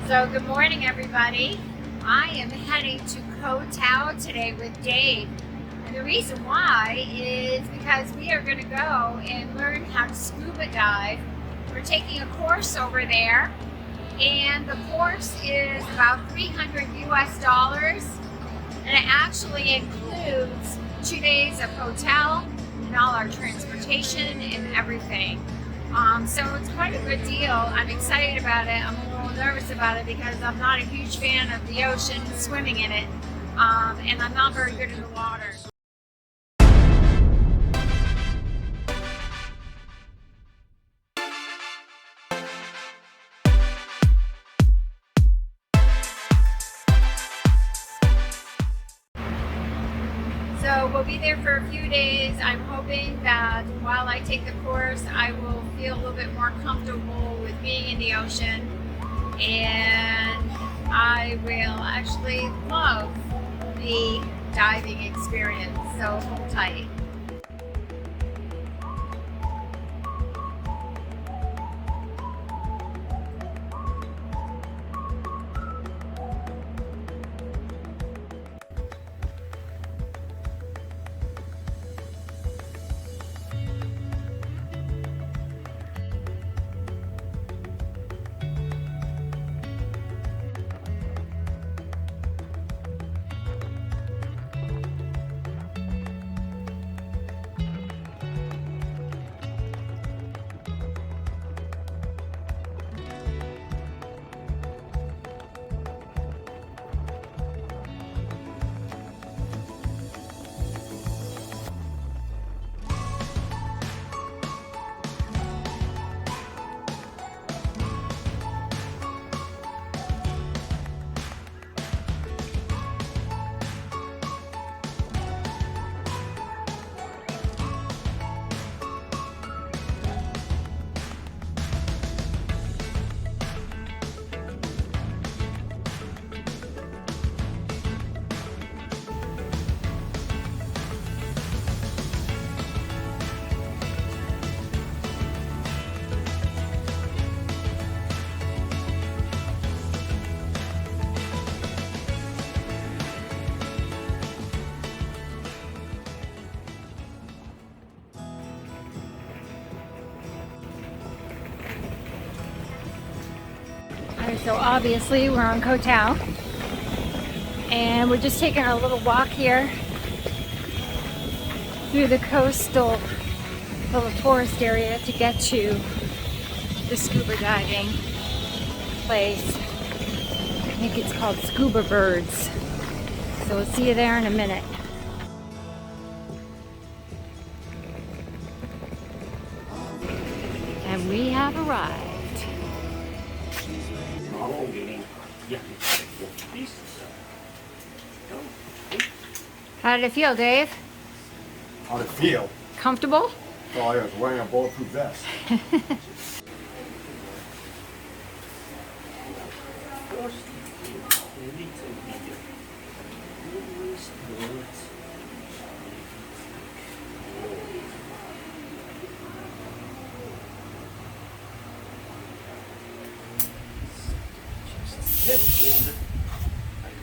So good morning, everybody. I am heading to Koh Tao today with Dave. And the reason why is because we are going to go and learn how to scuba dive. We're taking a course over there, and the course is about $300 US, and it actually includes 2 days of hotel and all our transportation and everything. So it's quite a good deal. I'm excited about it. I'm a little nervous about it because I'm not a huge fan of the ocean, swimming in it, and I'm not very good in the water. So we'll be there for a few days. I'm hoping that while I take the course, I will feel a little bit more comfortable with being in the ocean, and I will actually love the diving experience. So hold tight. So obviously we're on Koh Tao, and we're just taking a little walk here through the coastal little tourist area to get to the scuba diving place. I think it's called Scuba Birds. So we'll see you there in a minute. And we have arrived. How did it feel, Dave? How did it feel? Comfortable? Oh, I was wearing a bulletproof vest.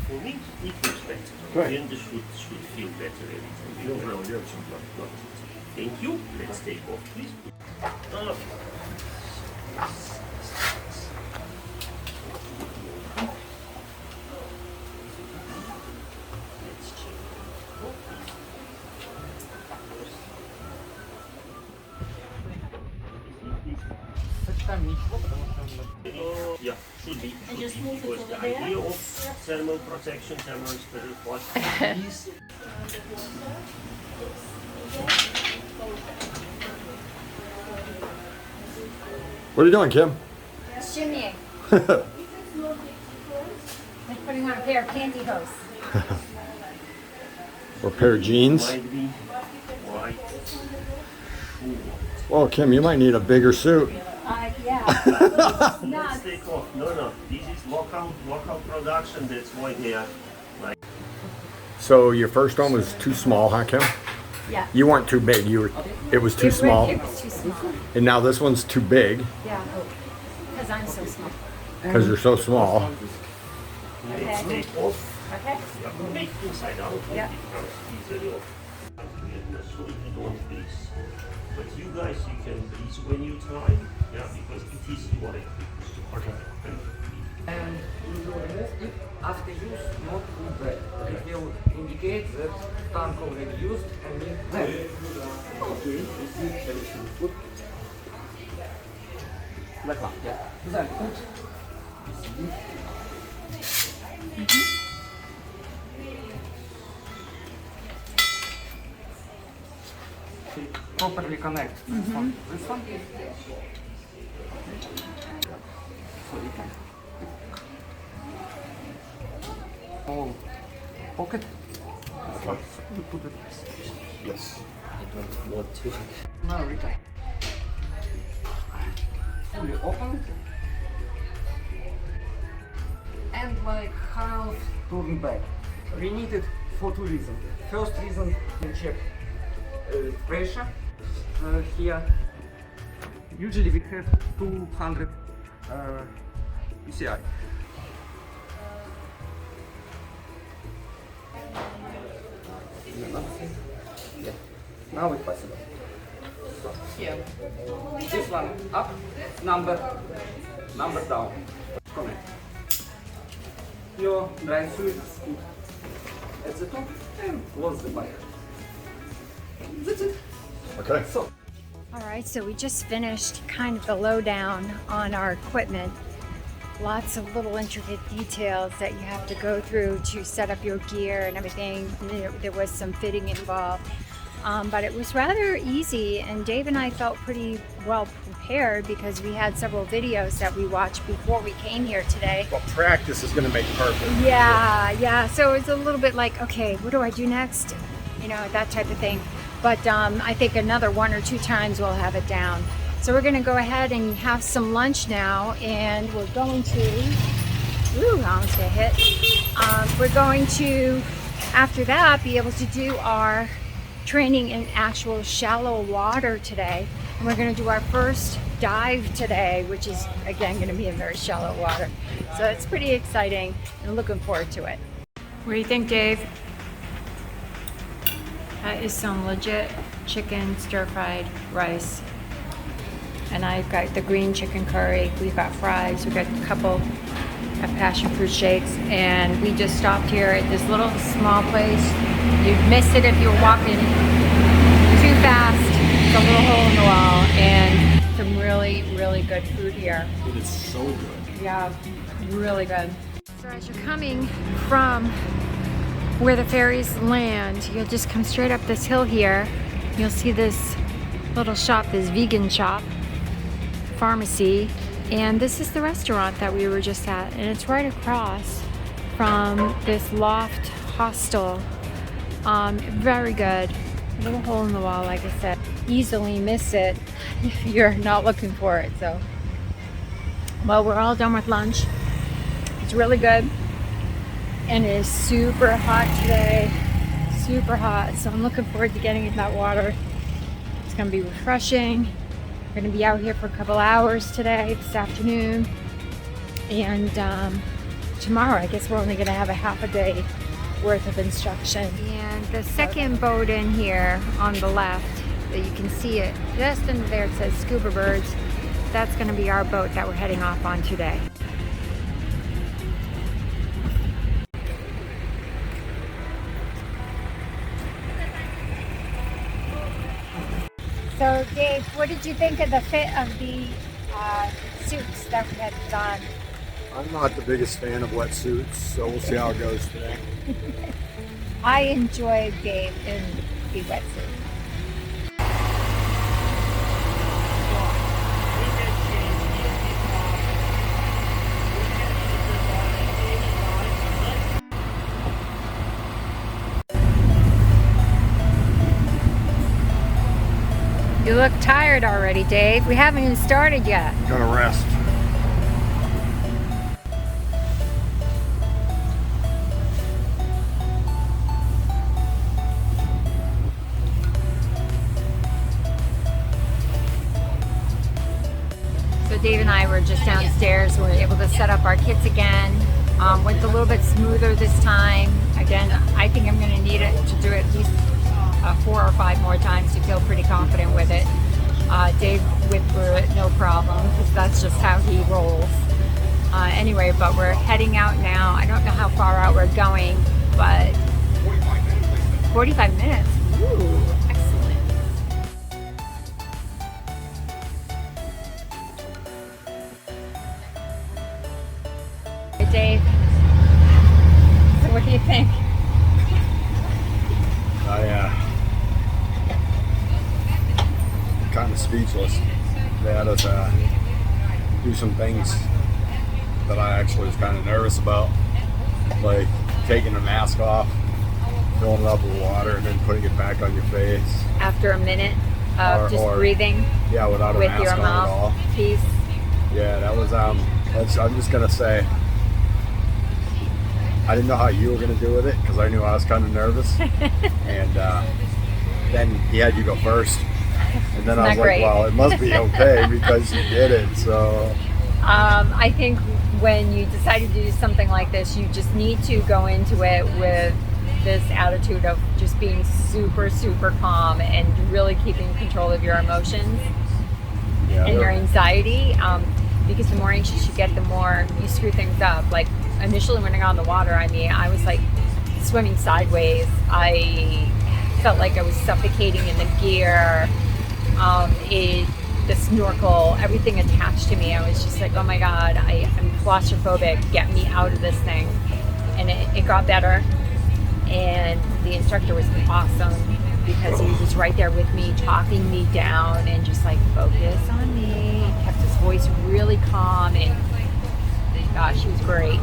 For me, it looks better. Good. And should feel better every Feels time. really good. Thank you. Let's take off, please. Okay. Let's check. Yeah, should be. Because the idea of thermal protection, thermal exposure, what is What are you doing, Kim? Shimmying. Like putting on a pair of pantyhose. Or a pair of jeans? might be white. Well, Kim, you might need a bigger suit. Yeah. Let's take off. No. This is local production. That's why they are like. So your first one was too small, huh, Kim? Yeah. You weren't too big. It was too small. It was too small. And now this one's too big. Yeah. Because I'm so small. Because they're so small. Let's take off. Okay. Yeah, make inside out. Yeah. It becomes easily off. So if you don't breathe. But you guys, you can breathe when you try. Yeah, because it is your equipment. Okay. And you will remove it after use, not put back. It will indicate that tank already used and need back. Okay, you see everything is good. Like that, yeah. Then put. Properly connect this one. So you can. Oh, pocket. Okay. You put it. Yes. I don't want to. Now we can fully open it and like half turn back. We need it for two reasons. First reason, we check pressure here. Usually we have 200 PCI. Yeah. Now it's possible. Here. This one up, number down. Connect. Your dry suit at the top and close the pipe. That's it. Okay. So. All right, so we just finished kind of the lowdown on our equipment. Lots of little intricate details that you have to go through to set up your gear and everything. There was some fitting involved, but it was rather easy, and Dave and I felt pretty well prepared because we had several videos that we watched before we came here today. Well, practice is going to make perfect. Yeah, so it's a little bit like, okay, what do I do next? You know, that type of thing. But I think another 1 or 2 times we'll have it down. So we're gonna go ahead and have some lunch now, and we're going to, ooh, I almost got hit. We're going to, after that, be able to do our training in actual shallow water today. And we're gonna do our first dive today, which is, again, gonna be in very shallow water. So it's pretty exciting and looking forward to it. What do you think, Dave? That is some legit chicken stir-fried rice. And I've got the green chicken curry. We've got fries. We've got a couple of passion fruit shakes. And we just stopped here at this little small place. You'd miss it if you were walking too fast. It's a little hole in the wall. And some really, really good food here. It is so good. Yeah, really good. So as you're coming from where the ferries land, you'll just come straight up this hill here. You'll see this little shop, this vegan shop, pharmacy, and this is the restaurant that we were just at, and it's right across from this loft hostel. Very good. Little hole in the wall, like I said. Easily miss it if you're not looking for it. So, well, we're all done with lunch. It's really good, and it is super hot today. Super hot, so I'm looking forward to getting in that water. It's gonna be refreshing. We're gonna be out here for a couple hours today, this afternoon, and tomorrow I guess we're only gonna have a half a day worth of instruction. And the second boat in here on the left, that you can see it just under there, it says Scuba Birds. That's gonna be our boat that we're heading off on today. So Dave, what did you think of the fit of the suits that we had on? I'm not the biggest fan of wetsuits, so we'll see how it goes today. I enjoyed Dave in the wetsuit. You look tired already, Dave. We haven't even started yet. I'm gonna rest. So Dave and I were just downstairs. We were able to set up our kits again. Went a little bit smoother this time. Again, I think I'm going to need it to do it at least 4 or 5 more times to feel pretty confident with it. Dave whipped through it, no problem, because that's just how he rolls. Anyway, but we're heading out now. I don't know how far out we're going, but 45 minutes. Ooh, excellent. Hey, Dave. So what do you think? Kind of speechless. They had us do some things that I actually was kind of nervous about, like taking the mask off, filling it up with water, and then putting it back on your face. After a minute of just breathing. Yeah, without a with mask your on at all. mouthpiece. Yeah, that was I'm just gonna say, I didn't know how you were gonna do with it because I knew I was kind of nervous, and then he had you go first, and then I was like, well, it must be okay because you did it. So I think when you decide to do something like this, you just need to go into it with this attitude of just being super, super calm and really keeping control of your emotions and your anxiety. Because the more anxious you get, the more you screw things up. Like initially when I got on the water, I mean, I was like swimming sideways. I felt like I was suffocating in the gear. The snorkel, everything attached to me. I was just like, oh my God, I'm claustrophobic. Get me out of this thing. And it got better. And the instructor was awesome because he was right there with me, talking me down and just like, focus on me. Kept his voice really calm, and gosh, he was great.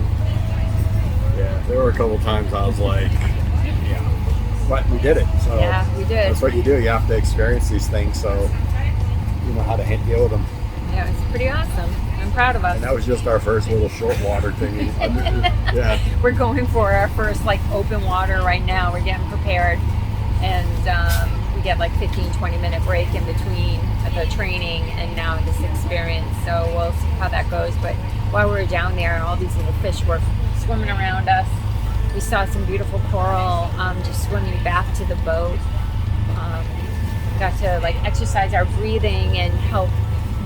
yeah, there were a couple times I was like, yeah, but we did it. So Yeah, we did. that's what you do. You have to experience these things, so you know how to deal with them. Yeah, it was pretty awesome. I'm proud of us. And that was just our first little short water thing. Yeah. We're going for our first like open water right now. We're getting prepared, and we get like 15-20 minute break in between the training and now this experience. So we'll see how that goes. But while we were down there, all these little fish were swimming around us. We saw some beautiful coral just swimming back to the boat. Got to like exercise our breathing and help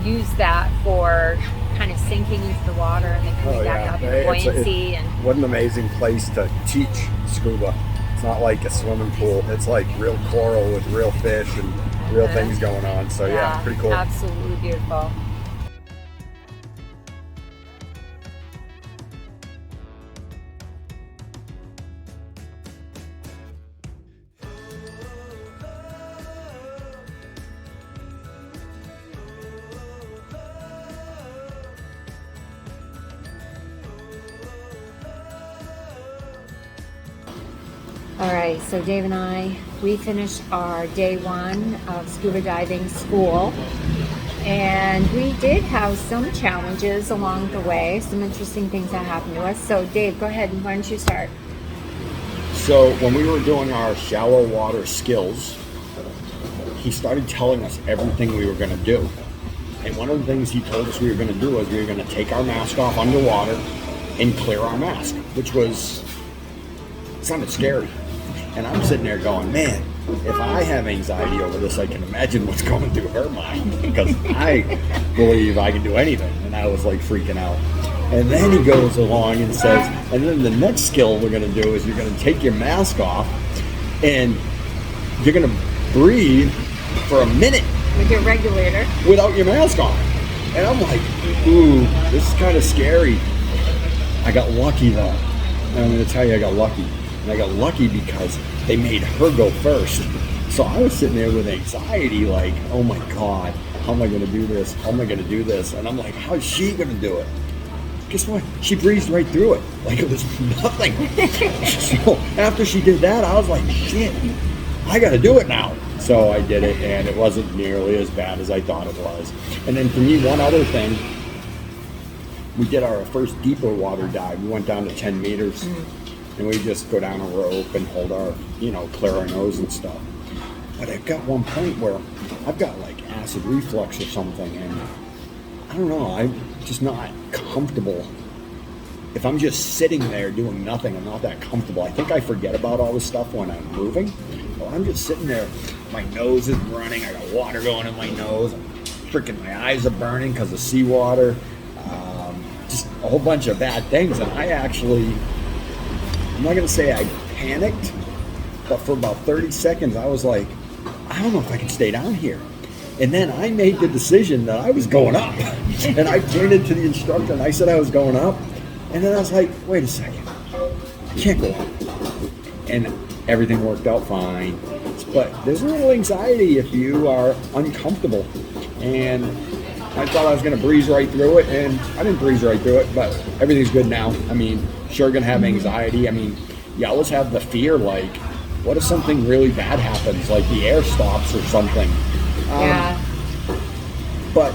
use that for kind of sinking into the water and then coming back up with buoyancy. What an amazing place to teach scuba. It's not like a swimming pool. It's like real coral with real fish and real things going on. So yeah, pretty cool. Absolutely beautiful. All right, so Dave and I, we finished our day 1 of scuba diving school, and we did have some challenges along the way, some interesting things that happened to us. So Dave, go ahead, and why don't you start? So when we were doing our shallow water skills, he started telling us everything we were going to do. And one of the things he told us we were going to do was we were going to take our mask off underwater and clear our mask, which sounded scary. And I'm sitting there going, man, if I have anxiety over this, I can imagine what's going through her mind, because I believe I can do anything. And I was like freaking out. And then he goes along and says, and then the next skill we're going to do is you're going to take your mask off and you're going to breathe for a minute With your regulator. without your mask on. And I'm like, ooh, this is kind of scary. I got lucky though. And I'm going to tell you, I got lucky. And I got lucky because they made her go first. So I was sitting there with anxiety, like, oh my God, how am I going to do this? How am I going to do this? And I'm like, how's she going to do it? Guess what? She breezed right through it. Like it was nothing. So after she did that, I was like, shit, I got to do it now. So I did it, and it wasn't nearly as bad as I thought it was. And then for me, one other thing, we did our first deeper water dive. We went down to 10 meters. And we just go down a rope and hold our, clear our nose and stuff. But I've got one point where I've got like acid reflux or something, and don't know, I'm just not comfortable. If I'm just sitting there doing nothing, I'm not that comfortable. I think I forget about all this stuff when I'm moving. But I'm just sitting there, my nose is running, I got water going in my nose, freaking my eyes are burning because of seawater, just a whole bunch of bad things. And I actually, I'm not going to say I panicked, but for about 30 seconds I was like, I don't know if I can stay down here. And then I made the decision that I was going up. And I pointed to the instructor and I said I was going up. And then I was like, wait a second, I can't go up. And everything worked out fine. But there's a little anxiety if you are uncomfortable. And I thought I was going to breeze right through it, and I didn't breeze right through it, but everything's good now. I mean, sure going to have anxiety. I mean, you always have the fear, like, what if something really bad happens, like the air stops or something? Yeah. But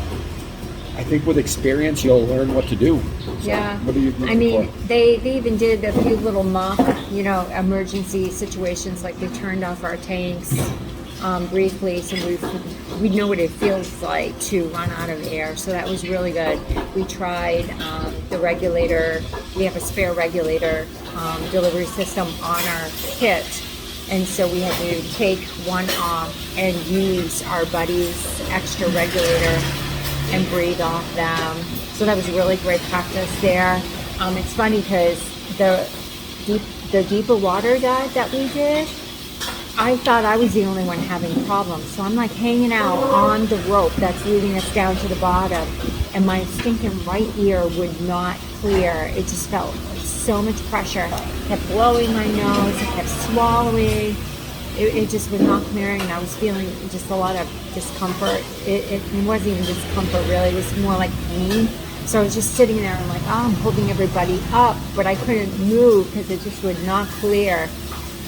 I think with experience, you'll learn what to do. So, Yeah. what are you I mean, for? they even did a few little mock, emergency situations, like they turned off our tanks briefly, so we know what it feels like to run out of air. So that was really good. We tried the regulator. We have a spare regulator delivery system on our kit. And so we had to take one off and use our buddy's extra regulator and breathe off them. So that was really great practice there. It's funny because the deeper water dive that we did, I thought I was the only one having problems. So I'm like hanging out on the rope that's leading us down to the bottom, and my stinking right ear would not clear. It just felt so much pressure. It kept blowing my nose, it kept swallowing. It just was not clearing, and I was feeling just a lot of discomfort. It wasn't even discomfort really, it was more like pain. So I was just sitting there and like, I'm holding everybody up, but I couldn't move because it just would not clear.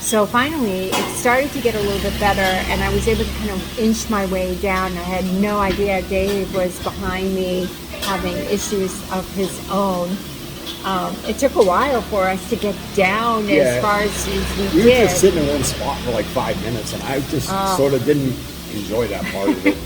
So finally, it started to get a little bit better, and I was able to kind of inch my way down. I had no idea Dave was behind me having issues of his own. It took a while for us to get down as far as we were did. just sitting in one spot for like 5 minutes, and I just sort of didn't enjoy that part of it.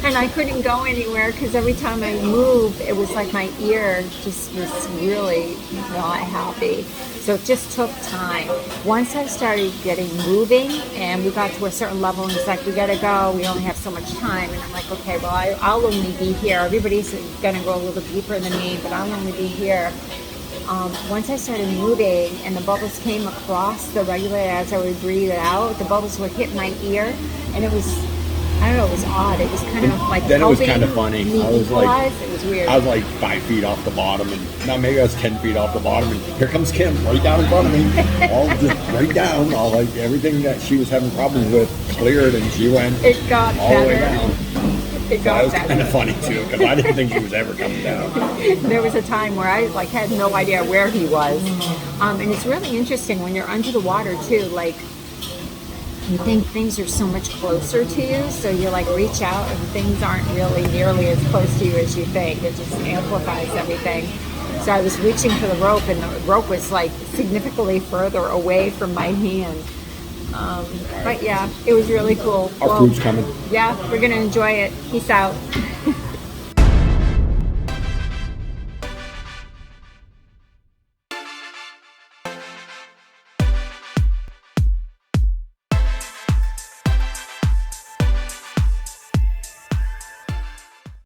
And I couldn't go anywhere because every time I moved, it was like my ear just was really not happy. So it just took time. Once I started getting moving and we got to a certain level, and it's like, we gotta go, we only have so much time. And I'm like, okay, well, I'll only be here. Everybody's gonna go a little deeper than me, but I'll only be here. Once I started moving and the bubbles came across the regulator as I would breathe it out, the bubbles would hit my ear, and it was, I don't know, it was odd. It was kind of like Then it was helping kind of funny. me I was like, equalize. It was weird. I was like 5 feet off the bottom, and now maybe I was 10 feet off the bottom, and here comes Kim right down in front of me, all just right down, all like everything that she was having problems with cleared, and she went It got all the way better. down. It That got was kind better. of funny too, because I didn't think he was ever coming down. There was a time where I like had no idea where he was, and it's really interesting when you're under the water too. Like, you think things are so much closer to you, so you like reach out and things aren't really nearly as close to you as you think. It just amplifies everything. So I was reaching for the rope, and the rope was like significantly further away from my hand. But yeah, it was really cool. Our food's coming. Yeah, we're gonna enjoy it. Peace out.